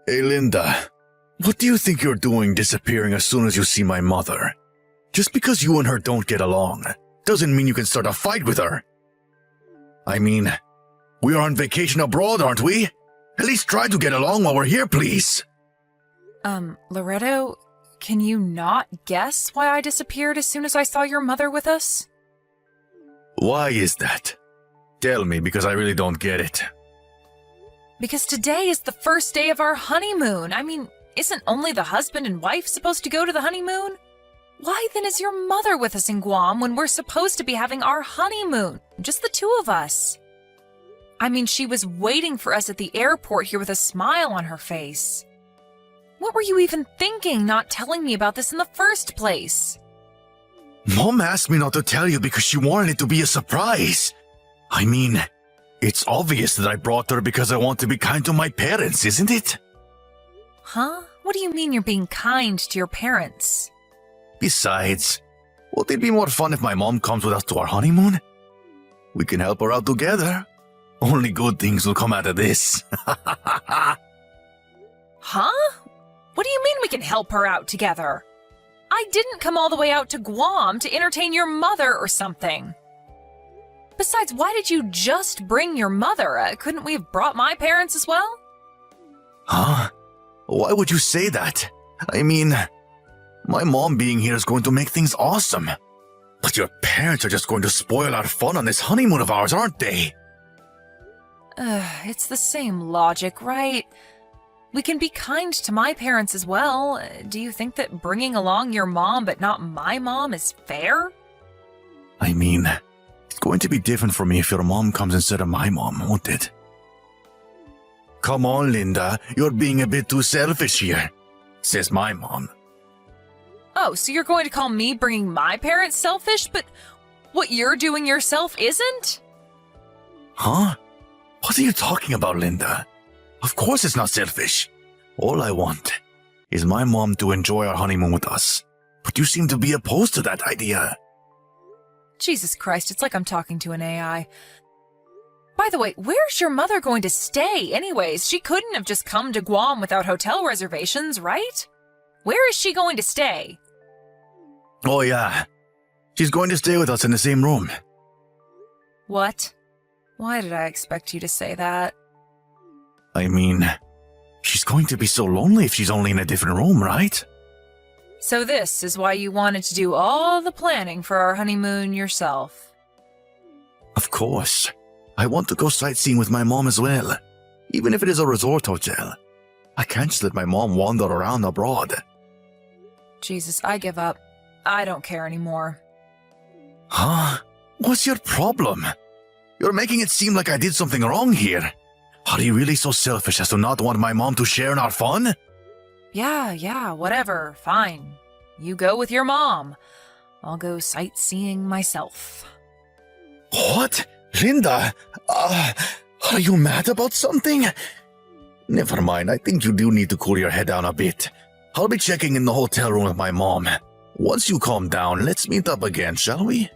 Hey, Linda. What do you think you're doing disappearing as soon as you see my mother? Just because you and her don't get along doesn't mean you can start a fight with her. I mean, we are on vacation abroad, aren't we? At least try to get along while we're here, please. Loretto, can you not guess why I disappeared as soon as I saw your mother with us? Why is that? Tell me, because I really don't get it. Because today is the first day of our honeymoon. I mean, isn't only the husband and wife supposed to go to the honeymoon? Why then is your mother with us in Guam when we're supposed to be having our honeymoon? Just the two of us. I mean, she was waiting for us at the airport here with a smile on her face. What were you even thinking, not telling me about this in the first place? Mom asked me not to tell you because she wanted it to be a surprise. I mean, it's obvious that I brought her because I want to be kind to my parents, isn't it? Huh? What do you mean you're being kind to your parents? Besides, won't it be more fun if my mom comes with us to our honeymoon? We can help her out together. Only good things will come out of this. Huh? What do you mean we can help her out together? I didn't come all the way out to Guam to entertain your mother or something. Besides, why did you just bring your mother? Couldn't we have brought my parents as well? Huh? Why would you say that? I mean, my mom being here is going to make things awesome. But your parents are just going to spoil our fun on this honeymoon of ours, aren't they? It's the same logic, right? We can be kind to my parents as well. Do you think that bringing along your mom but not my mom is fair? I mean, it's going to be different for me if your mom comes instead of my mom, won't it? Come on, Linda, you're being a bit too selfish here, says my mom. Oh, so you're going to call me bringing my parents selfish, but what you're doing yourself isn't? Huh? What are you talking about, Linda? Of course it's not selfish. All I want is my mom to enjoy our honeymoon with us. But you seem to be opposed to that idea. Jesus Christ, it's like I'm talking to an AI. By the way, where's your mother going to stay anyways? She couldn't have just come to Guam without hotel reservations, right? Where is she going to stay? Oh yeah, she's going to stay with us in the same room. What? Why did I expect you to say that? I mean, she's going to be so lonely if she's only in a different room, right? So this is why you wanted to do all the planning for our honeymoon yourself. Of course. I want to go sightseeing with my mom as well, even if it is a resort hotel. I can't just let my mom wander around abroad. Jesus, I give up. I don't care anymore. Huh? What's your problem? You're making it seem like I did something wrong here. Are you really so selfish as to not want my mom to share in our fun? Yeah, whatever, fine. You go with your mom. I'll go sightseeing myself. What? Linda? Are you mad about something? Never mind, I think you do need to cool your head down a bit. I'll be checking in the hotel room with my mom. Once you calm down, let's meet up again, shall we?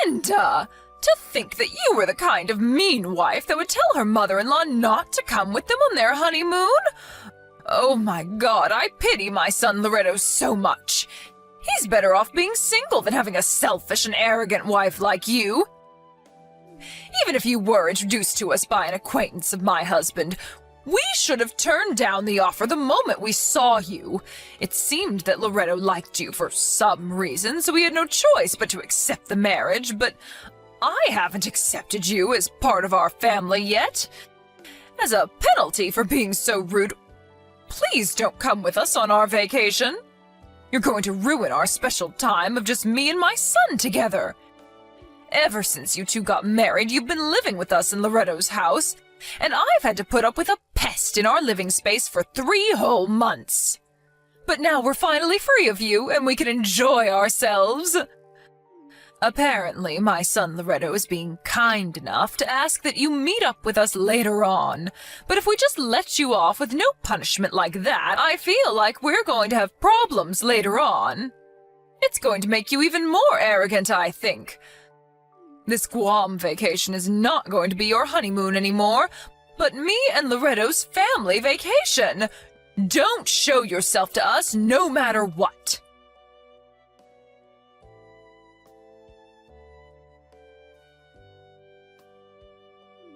Linda! To think that you were the kind of mean wife that would tell her mother-in-law not to come with them on their honeymoon? Oh my God, I pity my son Loretto so much. He's better off being single than having a selfish and arrogant wife like you. Even if you were introduced to us by an acquaintance of my husband, we should have turned down the offer the moment we saw you. It seemed that Loretto liked you for some reason, so we had no choice but to accept the marriage, but I haven't accepted you as part of our family yet. As a penalty for being so rude, please don't come with us on our vacation. You're going to ruin our special time of just me and my son together. Ever since you two got married, you've been living with us in Loretto's house, and I've had to put up with a pest in our living space for 3 whole months. But now we're finally free of you, and we can enjoy ourselves. Apparently, my son Loretto is being kind enough to ask that you meet up with us later on. But if we just let you off with no punishment like that, I feel like we're going to have problems later on. It's going to make you even more arrogant, I think. This Guam vacation is not going to be your honeymoon anymore, but me and Loretto's family vacation. Don't show yourself to us no matter what.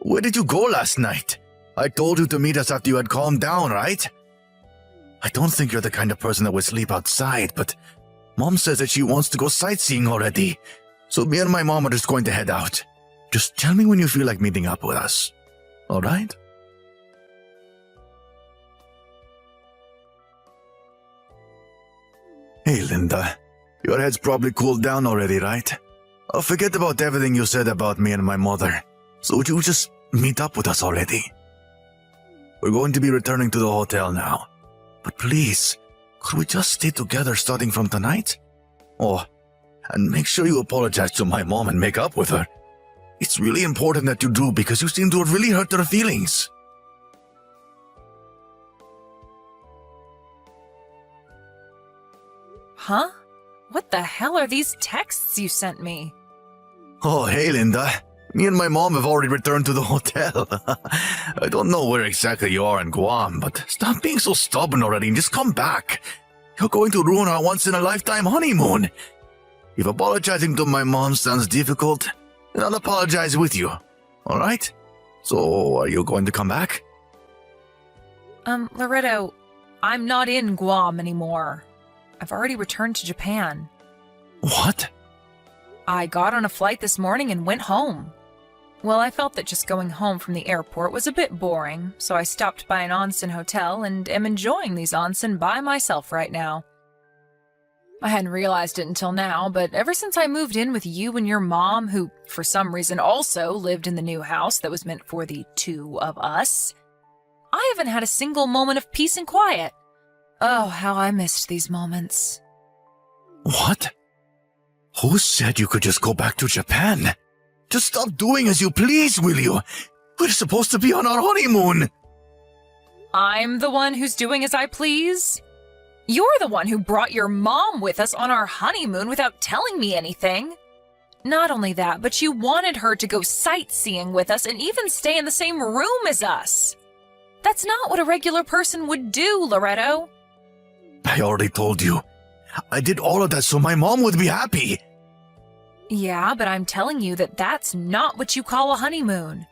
Where did you go last night? I told you to meet us after you had calmed down, right? I don't think you're the kind of person that would sleep outside, but Mom says that she wants to go sightseeing already. So me and my mom are just going to head out. Just tell me when you feel like meeting up with us. Alright? Hey, Linda. Your head's probably cooled down already, right? I'll forget about everything you said about me and my mother. So would you just meet up with us already? We're going to be returning to the hotel now. But please, could we just stay together starting from tonight? Oh, and make sure you apologize to my mom and make up with her. It's really important that you do because you seem to have really hurt her feelings. Huh? What the hell are these texts you sent me? Oh, hey, Linda. Me and my mom have already returned to the hotel. I don't know where exactly you are in Guam, but stop being so stubborn already and just come back. You're going to ruin our once-in-a-lifetime honeymoon. If apologizing to my mom sounds difficult, then I'll apologize with you. Alright? So, are you going to come back? Loretto, I'm not in Guam anymore. I've already returned to Japan. What? I got on a flight this morning and went home. Well, I felt that just going home from the airport was a bit boring, so I stopped by an onsen hotel and am enjoying these onsen by myself right now. I hadn't realized it until now, but ever since I moved in with you and your mom, who for some reason also lived in the new house that was meant for the two of us, I haven't had a single moment of peace and quiet. Oh, how I missed these moments. What? Who said you could just go back to Japan? Just stop doing as you please, will you? We're supposed to be on our honeymoon. I'm the one who's doing as I please? You're the one who brought your mom with us on our honeymoon without telling me anything. Not only that, but you wanted her to go sightseeing with us and even stay in the same room as us. That's not what a regular person would do, Loretto. I already told you. I did all of that so my mom would be happy. Yeah, but I'm telling you that that's not what you call a honeymoon.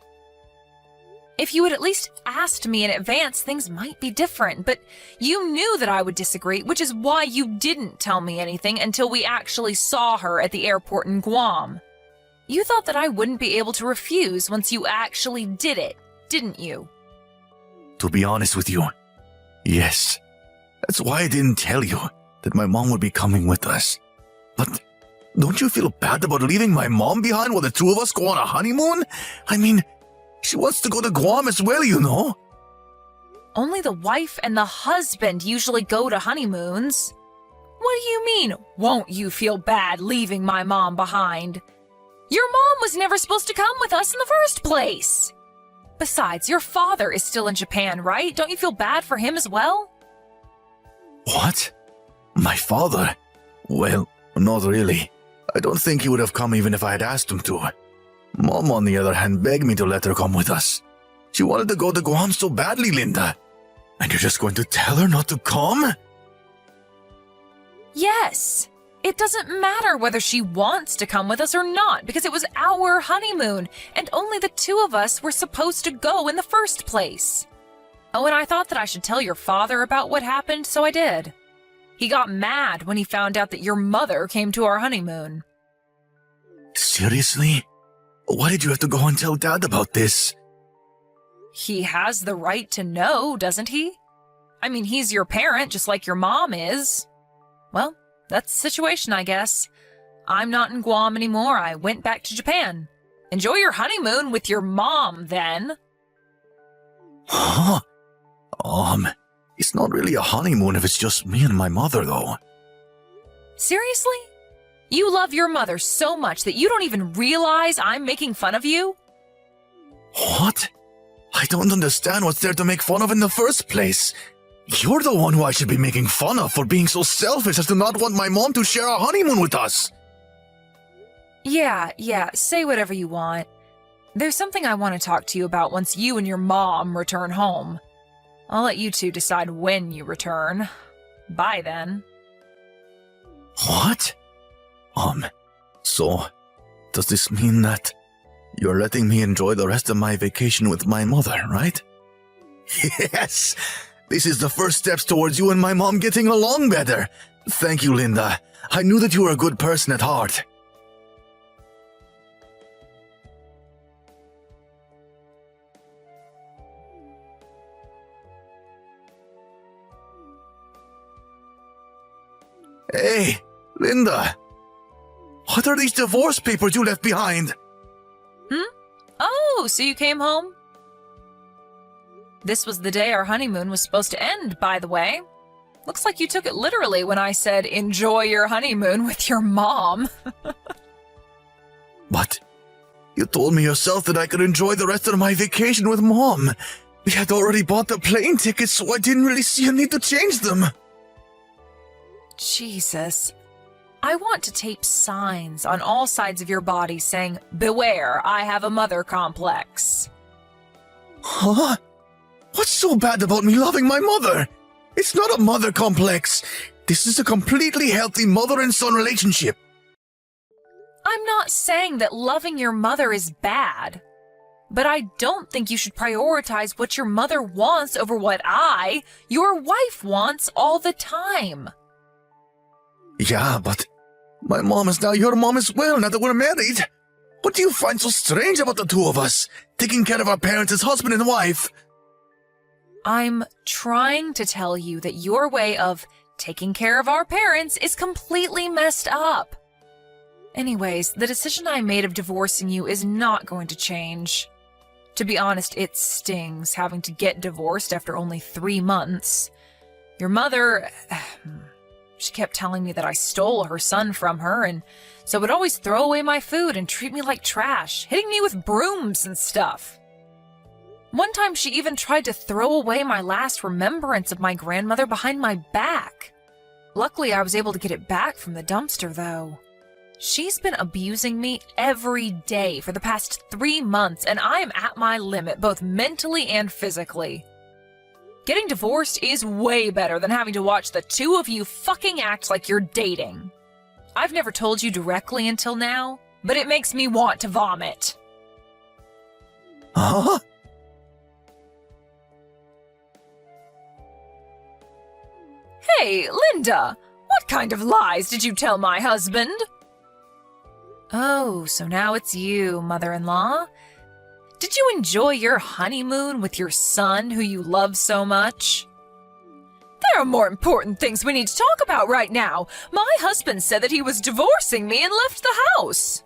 If you had at least asked me in advance, things might be different, but you knew that I would disagree, which is why you didn't tell me anything until we actually saw her at the airport in Guam. You thought that I wouldn't be able to refuse once you actually did it, didn't you? To be honest with you, yes. That's why I didn't tell you that my mom would be coming with us. But don't you feel bad about leaving my mom behind while the two of us go on a honeymoon? I mean, she wants to go to Guam as well, you know. Only the wife and the husband usually go to honeymoons. What do you mean, won't you feel bad leaving my mom behind? Your mom was never supposed to come with us in the first place. Besides, your father is still in Japan, right? Don't you feel bad for him as well? What? My father? Well, not really. I don't think he would have come even if I had asked him to. Mom, on the other hand, begged me to let her come with us. She wanted to go to Guam so badly, Linda. And you're just going to tell her not to come? Yes. It doesn't matter whether she wants to come with us or not, because it was our honeymoon, and only the two of us were supposed to go in the first place. Oh, and I thought that I should tell your father about what happened, so I did. He got mad when he found out that your mother came to our honeymoon. Seriously? Why did you have to go and tell Dad about this? He has the right to know, doesn't he? I mean, he's your parent, just like your mom is. Well, that's the situation, I guess. I'm not in Guam anymore. I went back to Japan. Enjoy your honeymoon with your mom, then. Huh? It's not really a honeymoon if it's just me and my mother, though. Seriously? You love your mother so much that you don't even realize I'm making fun of you? What? I don't understand what's there to make fun of in the first place. You're the one who I should be making fun of for being so selfish as to not want my mom to share our honeymoon with us. Yeah, say whatever you want. There's something I want to talk to you about once you and your mom return home. I'll let you two decide when you return. Bye then. What? So, does this mean that you're letting me enjoy the rest of my vacation with my mother, right? Yes! This is the first steps towards you and my mom getting along better. Thank you, Linda. I knew that you were a good person at heart. Hey, Linda. What are these divorce papers you left behind? Oh, so you came home? This was the day our honeymoon was supposed to end, by the way. Looks like you took it literally when I said, enjoy your honeymoon with your mom. But you told me yourself that I could enjoy the rest of my vacation with Mom. We had already bought the plane tickets, so I didn't really see a need to change them. Jesus. I want to tape signs on all sides of your body saying, beware, I have a mother complex. Huh? What's so bad about me loving my mother? It's not a mother complex. This is a completely healthy mother and son relationship. I'm not saying that loving your mother is bad, but I don't think you should prioritize what your mother wants over what your wife, wants all the time. Yeah, but my mom is now your mom as well, now that we're married. What do you find so strange about the two of us, taking care of our parents as husband and wife? I'm trying to tell you that your way of taking care of our parents is completely messed up. Anyways, the decision I made of divorcing you is not going to change. To be honest, it stings having to get divorced after only 3 months. Your mother, she kept telling me that I stole her son from her, and so would always throw away my food and treat me like trash, hitting me with brooms and stuff. One time she even tried to throw away my last remembrance of my grandmother behind my back. Luckily, I was able to get it back from the dumpster, though. She's been abusing me every day for the past 3 months, and I am at my limit, both mentally and physically. Getting divorced is way better than having to watch the two of you fucking act like you're dating. I've never told you directly until now, but it makes me want to vomit. Huh? Hey, Linda, what kind of lies did you tell my husband? Oh, so now it's you, mother-in-law. Did you enjoy your honeymoon with your son who you love so much? There are more important things we need to talk about right now. My husband said that he was divorcing me and left the house.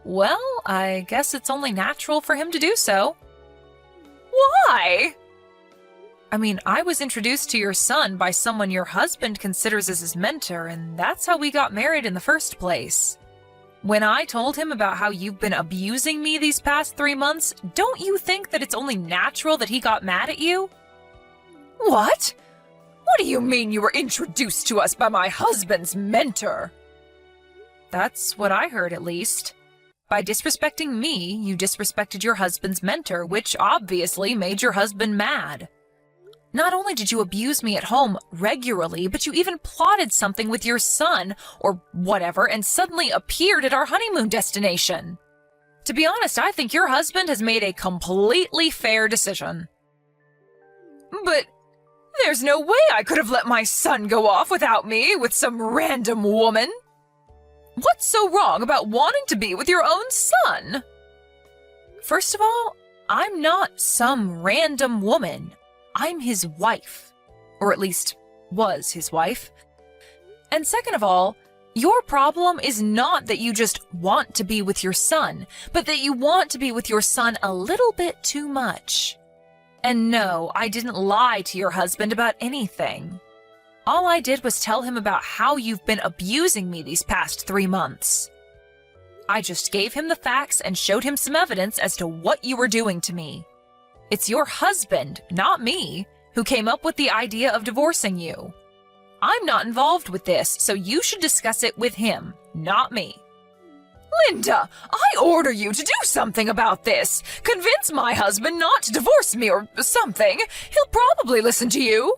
Well, I guess it's only natural for him to do so. Why? I mean, I was introduced to your son by someone your husband considers as his mentor, and that's how we got married in the first place. When I told him about how you've been abusing me these past 3 months, don't you think that it's only natural that he got mad at you? What? What do you mean you were introduced to us by my husband's mentor? That's what I heard, at least. By disrespecting me, you disrespected your husband's mentor, which obviously made your husband mad. Not only did you abuse me at home regularly, but you even plotted something with your son, or whatever, and suddenly appeared at our honeymoon destination. To be honest, I think your husband has made a completely fair decision. But there's no way I could have let my son go off without me with some random woman. What's so wrong about wanting to be with your own son? First of all, I'm not some random woman. I'm his wife, or at least was his wife. And second of all, your problem is not that you just want to be with your son, but that you want to be with your son a little bit too much. And no, I didn't lie to your husband about anything. All I did was tell him about how you've been abusing me these past 3 months. I just gave him the facts and showed him some evidence as to what you were doing to me. It's your husband, not me, who came up with the idea of divorcing you. I'm not involved with this, so you should discuss it with him, not me. Linda, I order you to do something about this. Convince my husband not to divorce me or something. He'll probably listen to you.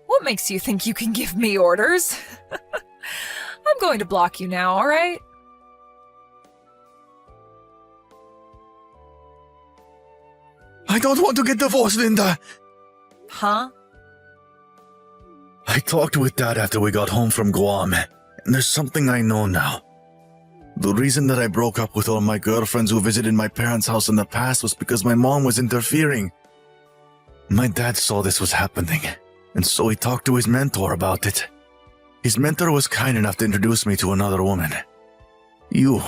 What makes you think you can give me orders? I'm going to block you now, all right? I don't want to get divorced, Linda. Huh? I talked with Dad after we got home from Guam, and there's something I know now. The reason that I broke up with all my girlfriends who visited my parents' house in the past was because my mom was interfering. My dad saw this was happening, and so he talked to his mentor about it. His mentor was kind enough to introduce me to another woman. You.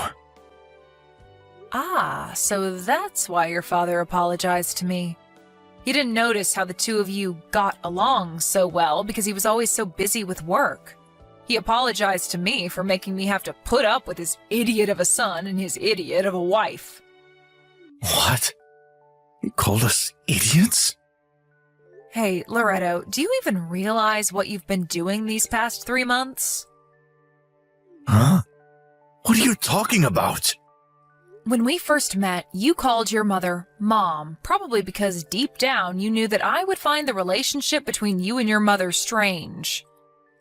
Ah, so that's why your father apologized to me. He didn't notice how the two of you got along so well because he was always so busy with work. He apologized to me for making me have to put up with his idiot of a son and his idiot of a wife. What? He called us idiots? Hey, Loretto, do you even realize what you've been doing these past 3 months? Huh? What are you talking about? When we first met, you called your mother Mom, probably because deep down you knew that I would find the relationship between you and your mother strange.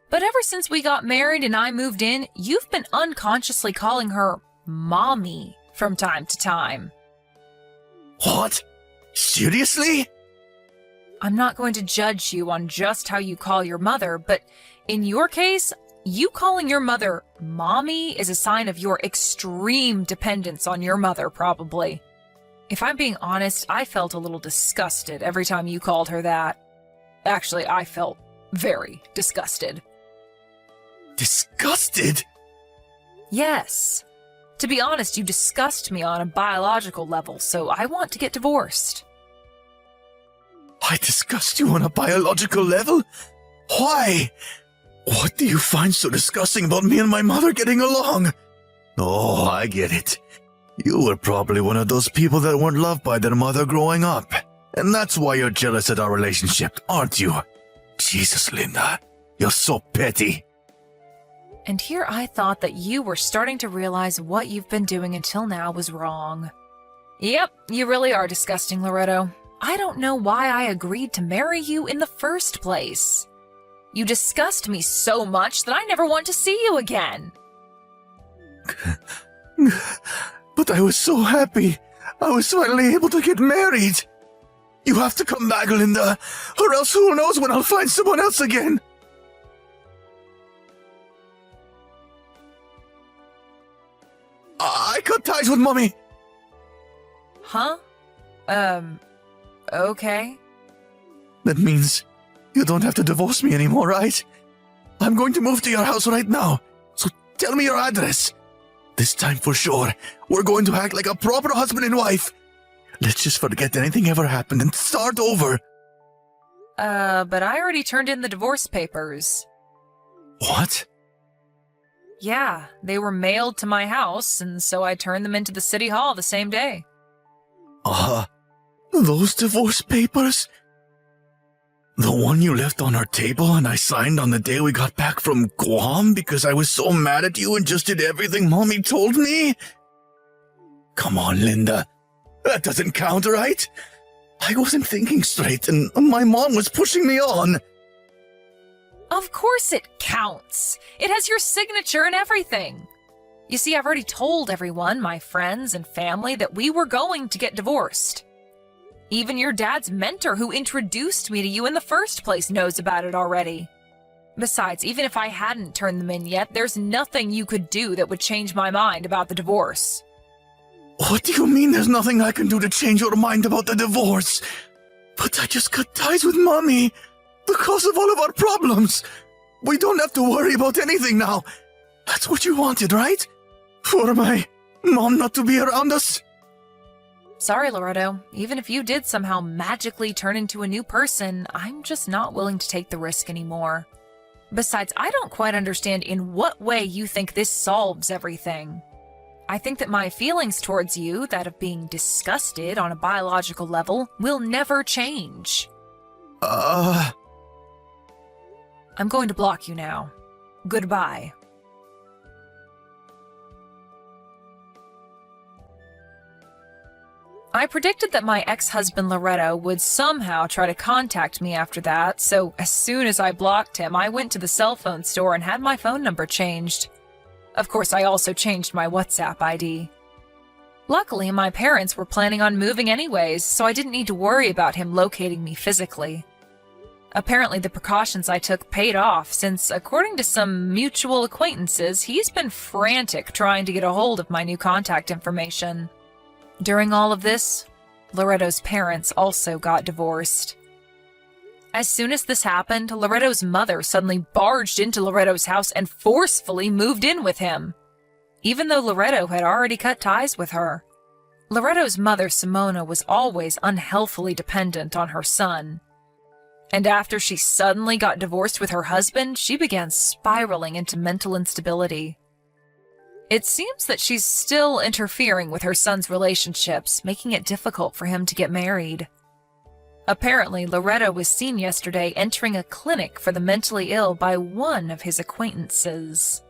But ever since we got married and I moved in, you've been unconsciously calling her Mommy from time to time. What? Seriously? I'm not going to judge you on just how you call your mother, but in your case, you calling your mother Mommy is a sign of your extreme dependence on your mother, probably. If I'm being honest, I felt a little disgusted every time you called her that. Actually, I felt very disgusted. Disgusted? Yes. To be honest, you disgust me on a biological level, so I want to get divorced. I disgust you on a biological level? Why? What do you find so disgusting about me and my mother getting along? Oh, I get it. You were probably one of those people that weren't loved by their mother growing up. And that's why you're jealous at our relationship, aren't you? Jesus, Linda, you're so petty. And here I thought that you were starting to realize what you've been doing until now was wrong. Yep, you really are disgusting, Loretto. I don't know why I agreed to marry you in the first place. You disgust me so much that I never want to see you again. But I was so happy. I was finally able to get married. You have to come back, Linda, or else who knows when I'll find someone else again. I cut ties with Mommy. Huh? Okay. That means you don't have to divorce me anymore, right? I'm going to move to your house right now, so tell me your address. This time for sure, we're going to act like a proper husband and wife. Let's just forget anything ever happened and start over. But I already turned in the divorce papers. What? Yeah, they were mailed to my house, and so I turned them into the city hall the same day. Those divorce papers? The one you left on our table and I signed on the day we got back from Guam because I was so mad at you and just did everything Mommy told me? Come on, Linda. That doesn't count, right? I wasn't thinking straight and my mom was pushing me on. Of course it counts. It has your signature and everything. You see, I've already told everyone, my friends and family, that we were going to get divorced. Even your dad's mentor who introduced me to you in the first place knows about it already. Besides, even if I hadn't turned them in yet, there's nothing you could do that would change my mind about the divorce. What do you mean there's nothing I can do to change your mind about the divorce? But I just cut ties with Mommy. The cause of all of our problems. We don't have to worry about anything now. That's what you wanted, right? For my mom not to be around us? Sorry, Loretto. Even if you did somehow magically turn into a new person, I'm just not willing to take the risk anymore. Besides, I don't quite understand in what way you think this solves everything. I think that my feelings towards you, that of being disgusted on a biological level, will never change. I'm going to block you now. Goodbye. I predicted that my ex-husband Loretto would somehow try to contact me after that, so as soon as I blocked him, I went to the cell phone store and had my phone number changed. Of course, I also changed my WhatsApp ID. Luckily, my parents were planning on moving anyways, so I didn't need to worry about him locating me physically. Apparently, the precautions I took paid off, since according to some mutual acquaintances, he's been frantic trying to get a hold of my new contact information. During all of this, Loretto's parents also got divorced. As soon as this happened, Loretto's mother suddenly barged into Loretto's house and forcefully moved in with him, even though Loretto had already cut ties with her. Loretto's mother, Simona, was always unhealthily dependent on her son. And after she suddenly got divorced with her husband, she began spiraling into mental instability. It seems that she's still interfering with her son's relationships, making it difficult for him to get married. Apparently, Loretto was seen yesterday entering a clinic for the mentally ill by one of his acquaintances.